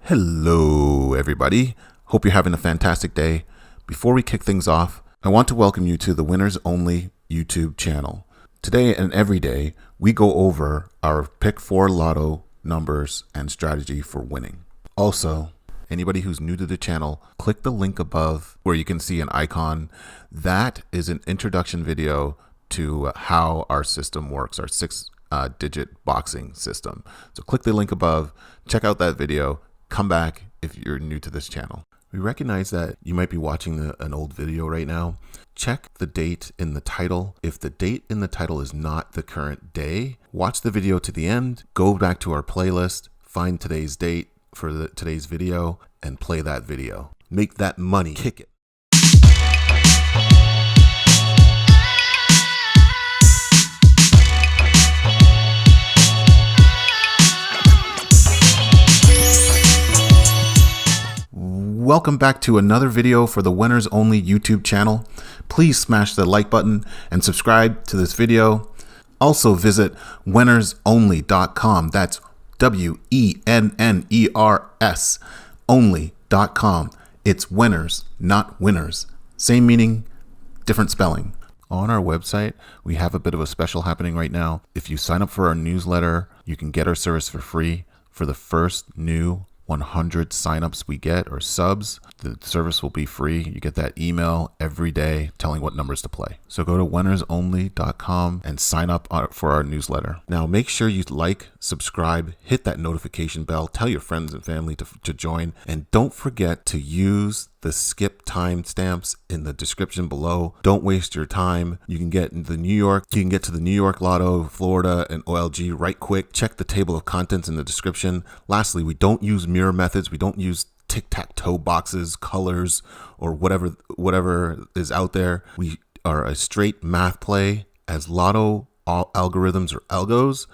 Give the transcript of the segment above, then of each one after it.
Hello, everybody. Hope you're having a fantastic day. Before we kick things off, I want to welcome you to the Winners Only YouTube channel. Today and every day, we go over our Pick 4 Lotto numbers and strategy for winning. Also, anybody who's new to the channel, click the link above where you can see an icon. That is an introduction video to how our system works, our six-digit boxing system. So click the link above, check out that video. Come back if you're new to this channel. We recognize that you might be watching an old video right now. Check the date in the title. If the date in the title is not the current day, watch the video to the end, go back to our playlist, find today's date for today's video, and play that video. Make that money. Kick it. Welcome back to another video for the Winners Only YouTube channel. Please smash the like button and subscribe to this video. Also visit WENNERSONLY.com. That's WENNERS only.com. It's Wenners, not winners. Same meaning, different spelling. On our website, we have a bit of a special happening right now. If you sign up for our newsletter, you can get our service for free for the first new 100 signups we get or subs. The service will be free. You get that email every day telling what numbers to play. So go to WENNERSONLY.com and sign up for our newsletter. Now make sure you like, subscribe, hit that notification bell, tell your friends and family to join, and don't forget to use the skip timestamps in the description below. Don't waste your time. You can get to the New York Lotto, Florida, and OLG right quick. Check the table of contents in the description. Lastly, we don't use mirror methods. We don't use tic-tac-toe boxes, colors, or whatever is out there. We are a straight math play, as Lotto algorithms or algos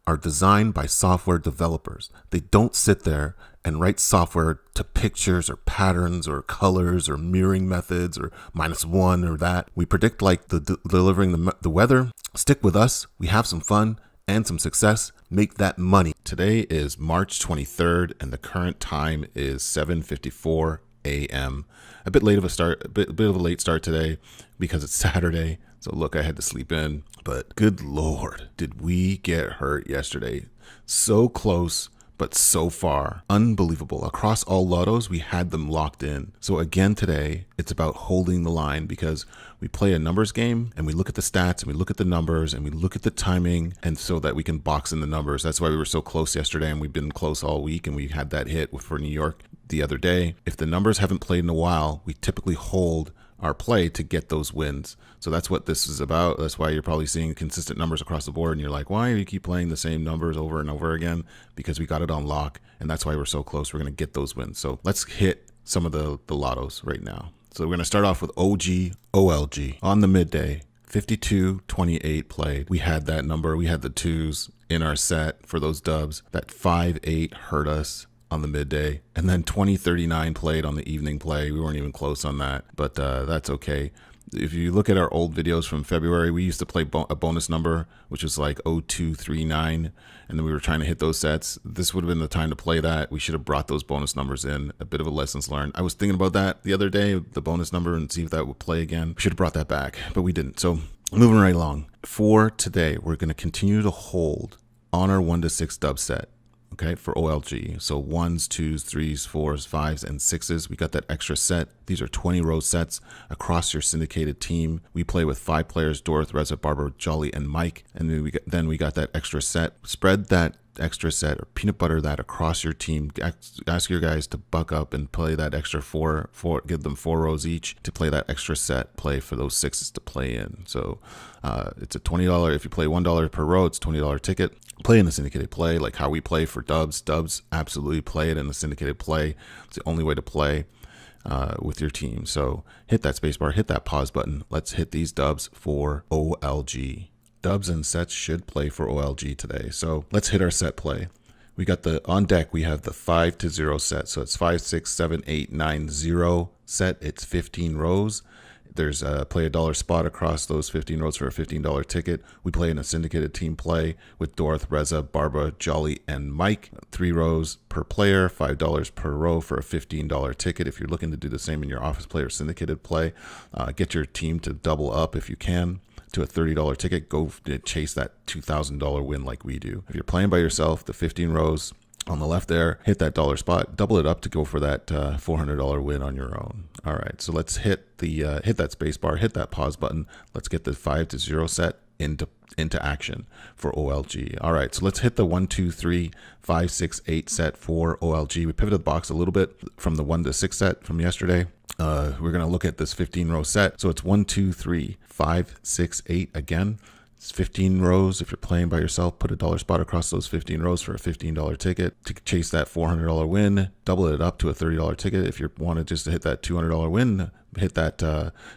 are designed by software developers. They don't sit there and write software to pictures or patterns or colors or mirroring methods or -1 or that. We predict like delivering the weather. Stick with us. We have some fun and some success. Make that money. Today is March 23rd and the current time is 7:54 a.m. A bit late of a start, a bit of a late start today because it's Saturday. So look, I had to sleep in, but good Lord, did we get hurt yesterday? So close, but so far. Unbelievable. Across all lottos, we had them locked in. So again today, it's about holding the line because we play a numbers game and we look at the stats and we look at the numbers and we look at the timing, and so that we can box in the numbers. That's why we were so close yesterday, and we've been close all week, and we had that hit for New York the other day. If the numbers haven't played in a while, we typically hold our play to get those wins. So that's what this is about. That's why you're probably seeing consistent numbers across the board and you're like, why do you keep playing the same numbers over and over again? Because we got it on lock, and that's why we're so close. We're going to get those wins. So let's hit some of the lottos right now. So we're going to start off with OG OLG on the midday. 52-28 played. We had that number. We had the twos in our set for those dubs. That 5-8 hurt us on the midday, and then 20-39 played on the evening play. We weren't even close on that, but that's okay. If you look at our old videos from February, we used to play a bonus number, which was like 0239, and then we were trying to hit those sets. This would have been the time to play that. We should have brought those bonus numbers in. A bit of a lessons learned. I was thinking about that the other day, the bonus number, and see if that would play again. We should have brought that back, but we didn't. So moving right along. For today, we're going to continue to hold on our 1 to 6 dub set. Okay, for OLG. So 1s, 2s, 3s, 4s, 5s, and 6s. We got that extra set. These are 20 row sets across your syndicated team. We play with 5 players: Dorothy, Reza, Barbara, Jolly, and Mike. And then we got that extra set. Spread that extra set or peanut butter that across your team. Ask your guys to buck up and play that extra four, give them 4 rows each to play that extra set, play for those 6s to play in. So it's a $20, if you play $1 per row, it's a $20 ticket. Play in the syndicated play, like how we play for dubs. Dubs, absolutely play it in the syndicated play. It's the only way to play with your team. So hit that spacebar, hit that pause button. Let's hit these dubs for OLG. Dubs and sets should play for OLG today. So let's hit our set play. We got on deck, we have the 5 to 0 set. So it's 5, 6, 7, 8, 9, 0 set. It's 15 rows. There's play a dollar spot across those 15 rows for a $15 ticket. We play in a syndicated team play with Dorth, Reza, Barbara, Jolly, and Mike. 3 rows per player, $5 per row for a $15 ticket. If you're looking to do the same in your office play or syndicated play, get your team to double up if you can to a $30 ticket. Go chase that $2,000 win like we do. If you're playing by yourself, the 15 rows on the left there, hit that dollar spot, double it up to go for that $400 win on your own. All right, so let's hit the hit that space bar, hit that pause button. Let's get the 5-0 set into action for OLG. All right, so let's hit the 1, 2, 3, 5, 6, 8 set for OLG. We pivoted the box a little bit from the 1 to 6 set from yesterday. We're gonna look at this 15 row set. So it's 1, 2, 3, 5, 6, 8 again. It's 15 rows. If you're playing by yourself, put a dollar spot across those 15 rows for a $15 ticket to chase that $400 win. Double it up to a $30 ticket. If you want to just hit that $200 win, hit that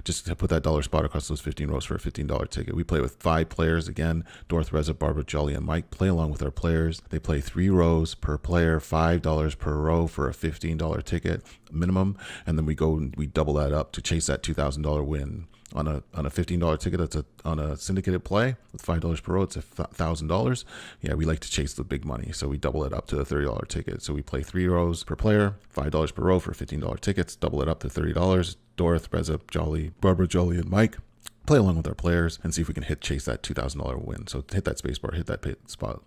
just to put that dollar spot across those 15 rows for a $15 ticket. We play with 5 players again: Dorth, Reza, Barbara, Jolly, and Mike. Play along with our players. They play 3 rows per player, $5 per row for a $15 ticket minimum, and then we go and we double that up to chase that $2,000 win. On a $15 ticket, that's on a syndicated play with $5 per row, it's $1,000. Yeah, we like to chase the big money, so we double it up to a $30 ticket. So we play 3 rows per player, $5 per row for $15 tickets. Double it up to $30. Dorth, Reza, Jolly, Barbara, Jolly, and Mike. Play along with our players and see if we can chase that $2,000 win. So hit that space bar, hit that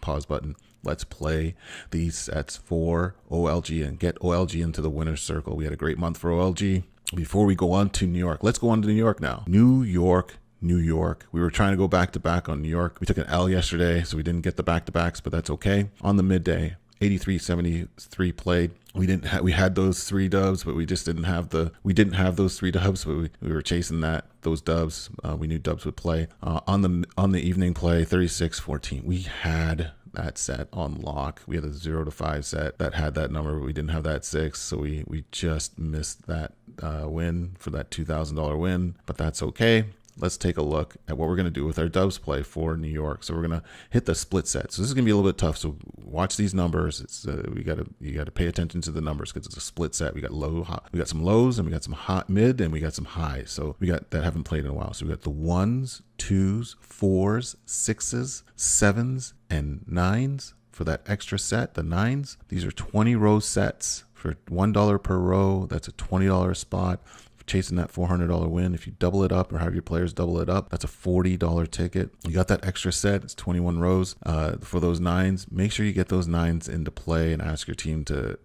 pause button. Let's play these sets for OLG and get OLG into the winner's circle. We had a great month for OLG. Before we go on to New York, let's go on to New York now. New York. We were trying to go back to back on New York. We took an L yesterday, so we didn't get the back to backs, but that's okay. On the midday, 83-73 played. We had those 3 dubs, but we didn't have those 3 dubs, but we were chasing those dubs. We knew dubs would play. On the evening play, 36-14. We had that set on lock. We had a 0 to 5 set that had that number, but we didn't have that 6, so we just missed that win for that $2,000 win, but that's okay. Let's take a look at what we're going to do with our dubs play for New York. So we're going to hit the split set. So this is going to be a little bit tough. So watch these numbers. It's you got to pay attention to the numbers because it's a split set. We got we got some lows, and we got some hot mid, and we got some highs. So we got that haven't played in a while. So we got the 1s, 2s, 4s, 6s, 7s, and 9s for that extra set. The 9s. These are 20 row sets for $1 per row. That's a $20 spot. Chasing that $400 win. If you double it up or have your players double it up, that's a $40 ticket. You got that extra set. It's 21 rows for those 9s. Make sure you get those 9s into play and ask your team to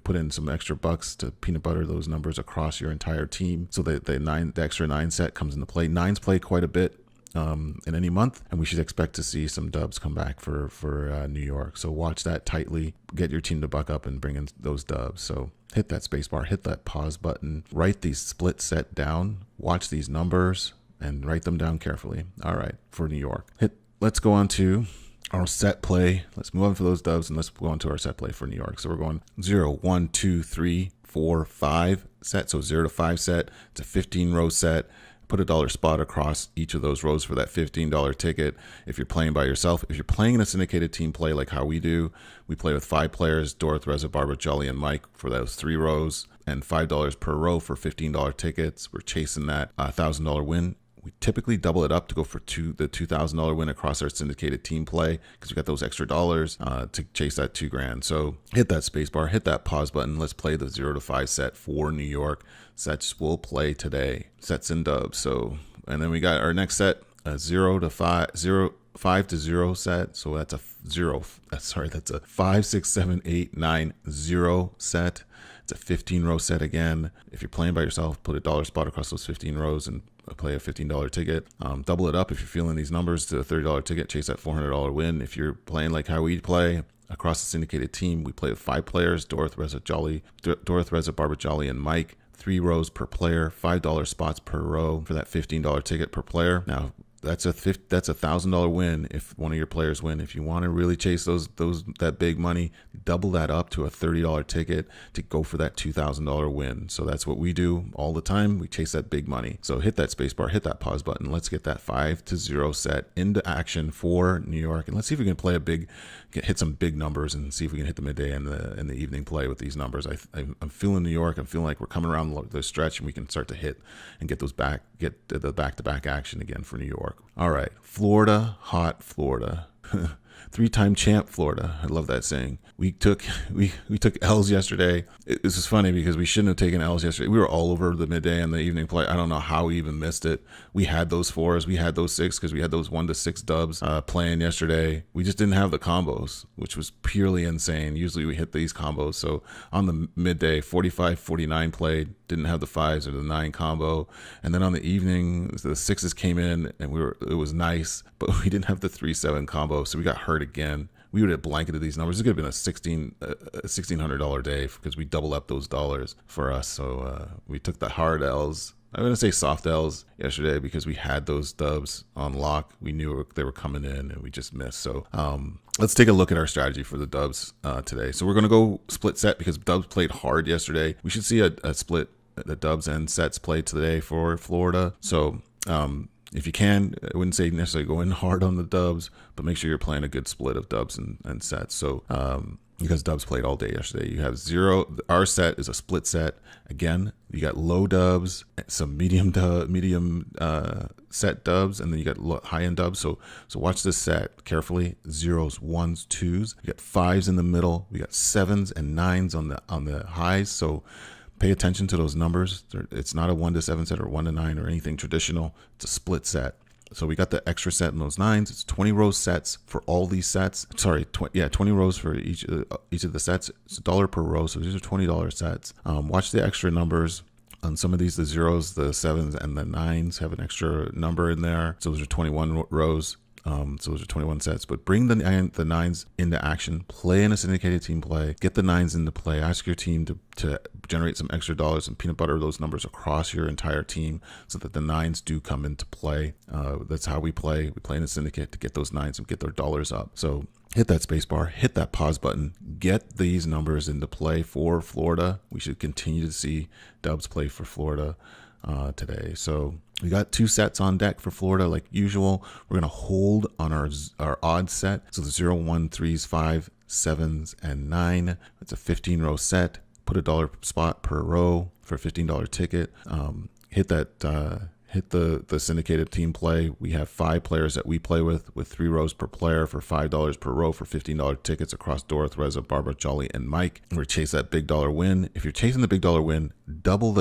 put in some extra bucks to peanut butter those numbers across your entire team, so that the extra 9 set comes into play. 9s play quite a bit in any month, and we should expect to see some dubs come back for New York. So watch that tightly. Get your team to buck up and bring in those dubs. So hit that space bar, hit that pause button, write these split set down, watch these numbers, and write them down carefully. All right, for New York. Let's go on to our set play. Let's move on for those dubs, and let's go on to our set play for New York. So we're going 0, 1, 2, 3, 4, 5 set. So 0 to 5 set. It's a 15 row set. Put a dollar spot across each of those rows for that $15 ticket. If you're playing by yourself, if you're playing in a syndicated team play like how we do, we play with 5 players: Dorth, Reza, Barbara, Jolly, and Mike for those 3 rows, and $5 per row for $15 tickets. We're chasing that $1,000 win. We typically double it up to go for the $2,000 win across our syndicated team play because we got those extra dollars to chase that $2,000. So hit that space bar, hit that pause button. Let's play the 0 to 5 set for New York. Sets will play today. Sets and dubs. So, and then we got our next set, 0 to 5 to 0 set. So that's a 0. That's a 5, 6, 7, 8, 9, 0 set. It's a 15 row set again. If you're playing by yourself, put a dollar spot across those 15 rows and play a $15 ticket. Double it up if you're feeling these numbers to a $30 ticket. Chase that $400 win. If you're playing like how we play across the syndicated team, we play with 5 players: Dorth, Reza, Barbara, Jolly, and Mike. 3 rows per player, $5 spots per row for that $15 ticket per player. Now, that's a $1,000 win if one of your players win. If you want to really chase that big money, double that up to a $30 ticket to go for that $2,000 win. So that's what we do all the time. We chase that big money. So hit that space bar, hit that pause button. Let's get that 5 to 0 set into action for New York, and let's see if we can hit some big numbers and see if we can hit the midday and the evening play with these numbers. I'm feeling New York. I'm feeling like we're coming around the stretch and we can start to hit and get the back-to-back action again for New York. All right, Florida, hot Florida. 3-time champ Florida. I love that saying. We took L's yesterday. This is funny because we shouldn't have taken L's yesterday. We were all over the midday and the evening play. I don't know how we even missed it. We had those 4s. We had those 6 because we had those 1-6 dubs playing yesterday. We just didn't have the combos, which was purely insane. Usually we hit these combos. So on the midday, 45-49 played. Didn't have the 5s or the 9 combo. And then on the evening, the 6s came in and it was nice, but we didn't have the 3-7 combo. So we got hurt again. We would have blanketed these numbers. It could have been a $1,600 day because we doubled up those dollars for us. So we took the hard L's. I'm going to say soft L's yesterday because we had those dubs on lock. We knew they were coming in and we just missed. So let's take a look at our strategy for the dubs today. So we're going to go split set because dubs played hard yesterday. We should see a split, the dubs and sets played today for Florida. So if you can, I wouldn't say necessarily go in hard on the dubs, but make sure you're playing a good split of dubs and sets. So because dubs played all day yesterday, you have 0. Our set is a split set. Again, you got low dubs, some medium set dubs, and then you got high end dubs. So watch this set carefully. 0s, 1s, 2s. You got 5s in the middle. We got 7s and 9s on the highs. So pay attention to those numbers. It's not a 1-7 set or 1-9 or anything traditional. It's a split set. So we got the extra set in those 9s. It's 20 rows sets for all these sets. Sorry, 20 rows for each of the sets. It's $1 per row. So these are $20 sets. Watch the extra numbers. On some of these, the 0s, the 7s, and the 9s have an extra number in there. So those are 21 rows. So those are 21 sets, but bring the 9s into action, play in a syndicated team play, get the 9s into play, ask your team to generate some extra dollars and peanut butter those numbers across your entire team so that the 9s do come into play. That's how we play. We play in a syndicate to get those 9s and get their dollars up. So hit that space bar, hit that pause button, get these numbers into play for Florida. We should continue to see dubs play for Florida today. So we got 2 sets on deck for Florida like usual. We're going to hold on our odd set. So the 0, 1, 3s, 5, 7s, and 9. It's a 15-row set. Put $1 spot per row for a $15 ticket. Hit the syndicated team play. We have 5 players that we play with 3 rows per player for $5 per row for $15 tickets across Dorothy, Reza, Barbara, Jolly, and Mike. We're chase that big dollar win. If you're chasing the big dollar win, double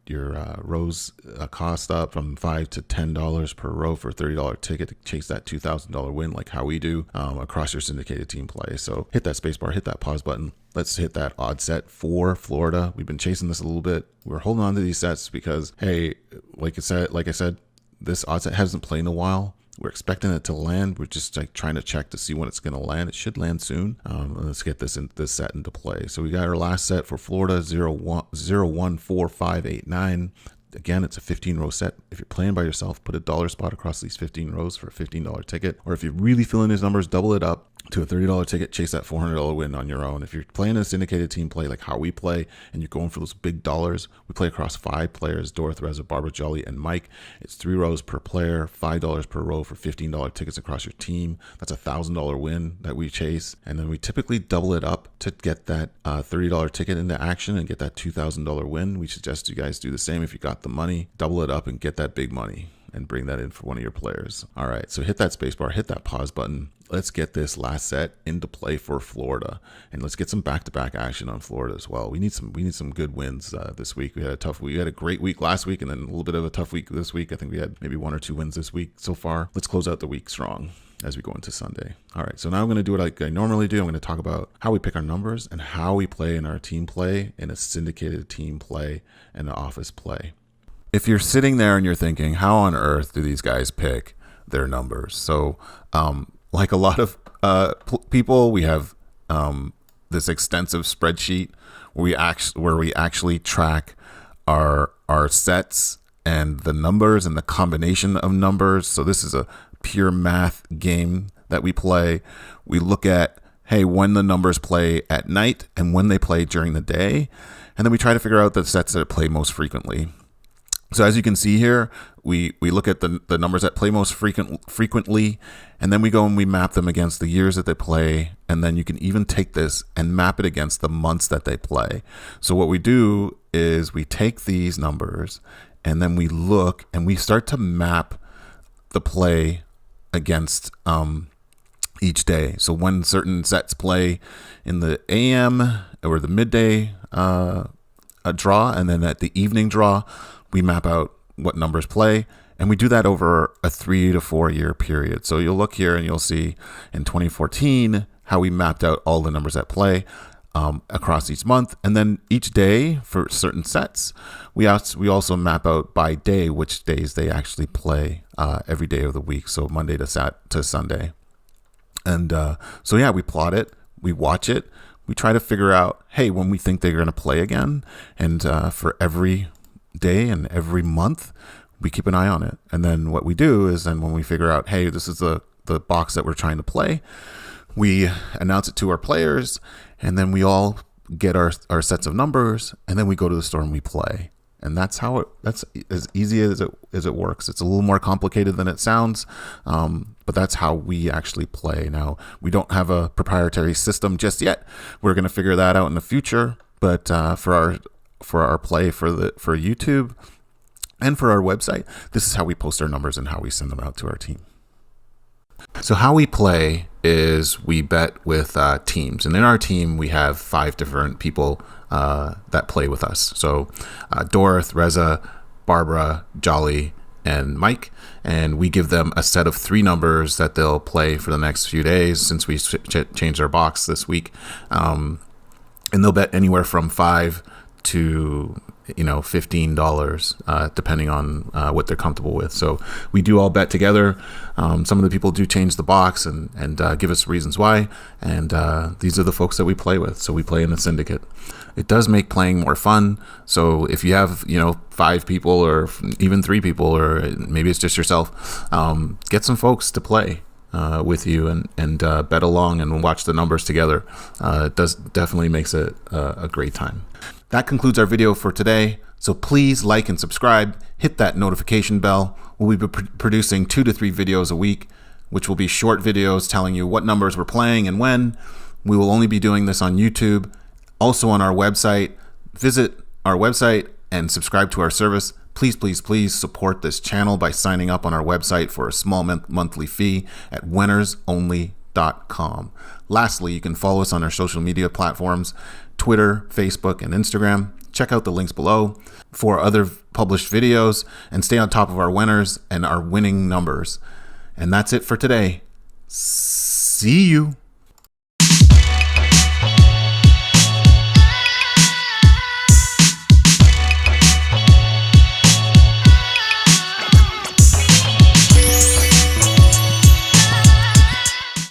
your rows cost up from $5 to $10 per row for a $30 ticket to chase that $2,000 win, like how we do across your syndicated team play. So hit that space bar, hit that pause button. Let's hit that odd set for Florida. We've been chasing this a little bit. We're holding on to these sets because, hey, like I said, this odd set hasn't played in a while. We're expecting it to land. We're just like trying to check to see when it's going to land. It should land soon. Let's get this set into play. So we got our last set for Florida, 0, 1, 4, 5, 8, 9. Again, it's a 15-row set. If you're playing by yourself, put $1 spot across these 15 rows for a $15 ticket. Or if you're really feeling these numbers, double it up to a $30 ticket, chase that $400 win on your own. If you're playing a syndicated team play like how we play and you're going for those big dollars, we play across 5 players, Dorothy, Reza, Barbara, Jolly, and Mike. It's 3 rows per player, $5 per row for $15 tickets across your team. That's a $1,000 win that we chase. And then we typically double it up to get that $30 ticket into action and get that $2,000 win. We suggest you guys do the same if you got the money. Double it up and get that big money and bring that in for one of your players. All right, so hit that space bar, hit that pause button. Let's get this last set into play for Florida, and let's get some back-to-back action on Florida as well. We need some good wins this week. We had a great week last week, and then a little bit of a tough week this week. I think we had maybe 1 or 2 wins this week so far. Let's close out the week strong as we go into Sunday. All right, so now I'm going to do what I normally do. I'm going to talk about how we pick our numbers and how we play in our team play, in a syndicated team play, and an office play. If you're sitting there and you're thinking, how on earth do these guys pick their numbers? So like a lot of people, we have this extensive spreadsheet where we actually track our sets and the numbers and the combination of numbers. So this is a pure math game that we play. We look at, hey, when the numbers play at night and when they play during the day. And then we try to figure out the sets that play most frequently. So as you can see here, we look at the numbers that play most frequently, and then we go and we map them against the years that they play, and then you can even take this and map it against the months that they play. So what we do is we take these numbers and then we look and we start to map the play against each day. So when certain sets play in the AM or the midday draw, and then at the evening draw, we map out what numbers play, and we do that over a 3 to 4 year period. So you'll look here and you'll see in 2014 how we mapped out all the numbers that play across each month, and then each day for certain sets, we also map out by day which days they actually play every day of the week. So Monday to Sunday, and so yeah, we plot it, we watch it, we try to figure out, hey, when we think they're going to play again, and for every day and every month we keep an eye on it. And then what we do is, then when we figure out, hey, this is the box that we're trying to play, we announce it to our players, and then we all get our sets of numbers, and then we go to the store and we play. And that's as easy as it works. It's a little more complicated than it sounds, but that's how we actually play. Now, we don't have a proprietary system just yet. We're going to figure that out in the future. But for our play for YouTube and for our website, this is how we post our numbers and how we send them out to our team. So how we play is we bet with teams, and in our team we have 5 different people that play with us. So Dorth, Reza, Barbara, Jolly, and Mike, and we give them a set of 3 numbers that they'll play for the next few days, since we changed our box this week, and they'll bet anywhere from $5 to $15, depending on what they're comfortable with. So we do all bet together. Some of the people do change the box and give us reasons why, and these are the folks that we play with. So we play in a syndicate. It does make playing more fun. So if you have 5 people or even 3 people, or maybe it's just yourself, get some folks to play with you and bet along and watch the numbers together. It definitely makes it a great time. That concludes our video for today. So please like and subscribe, hit that notification bell. We'll be producing 2 to 3 videos a week, which will be short videos telling you what numbers we're playing and when. We will only be doing this on YouTube. Also on our website. Visit our website and subscribe to our service. Please, please, please support this channel by signing up on our website for a small monthly fee at WENNERSONLY.com. Lastly, you can follow us on our social media platforms, Twitter, Facebook, and Instagram. Check out the links below for other published videos and stay on top of our winners and our winning numbers. And that's it for today. See you.